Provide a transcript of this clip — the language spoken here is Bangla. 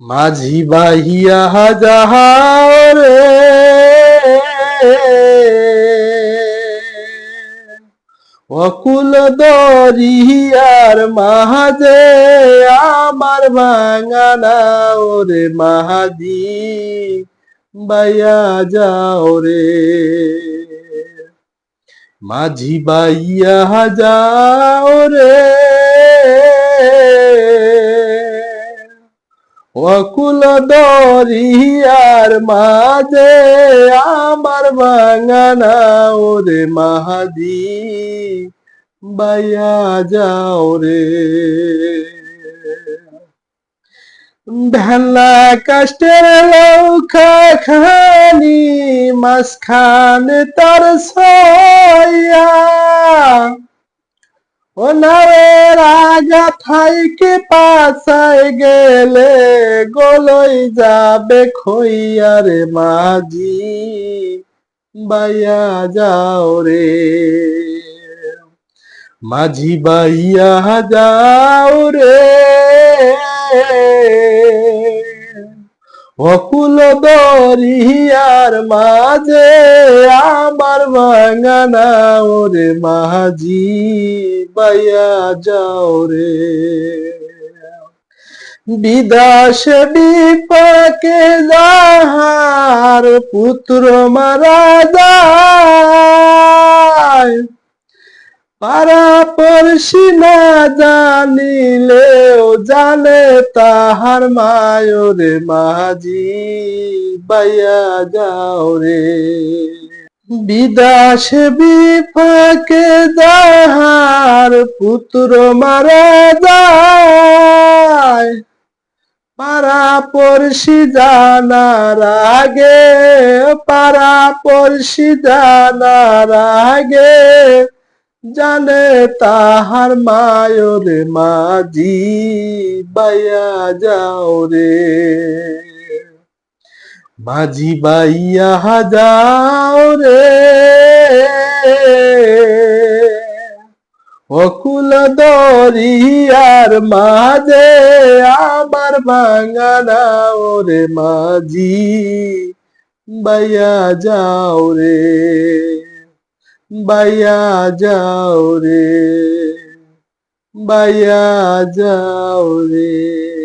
মাঝি বাহিয়া যাহারে অকুল দরিয়ার মাঝে আমার ভাঙানা ওরে মাহাদি বাইয়া যাও রে মাঝি বাইয়া যাও রে অকুল দরিয়ার মাঝে আমার ভাঙানা ওরে মাহাদি বাইয়া যাও রে ভেলা কাষ্টের লৌকা খানি মাঝখানে তার ছয়া ও নারের আগা থাইকে পাছায় গেলে গলই যাবে খইয়ারে মাঝি বাইয়া যাও রে মাঝি বাইয়া যাও রে অকুল দরিয়ার মাঝে আমার ভাঙানা ওরে মাঝি বাইয়া যাও রে বিদাস বিপাকে যাহার পুত্র মারা যায় পারা পড়শি না জানিলেও জানে তাহার মায়রে মাঝি বাইয়া যাও রে বিদাস বিপাকে যাহার পুত্র মারা যায় পারা পড়শি জানার আগে পারা পড়শি জানার আগে জানে তাহার মায়রে মাঝি বাইয়া যাও রে মাঝি বাইয়া যাও রে অকুল দরিয়ার মাঝে আমার ভাঙানা ওরে মাঝি বাইয়া যাও রে বাইয়া যাও রে বাইয়া যাও রে।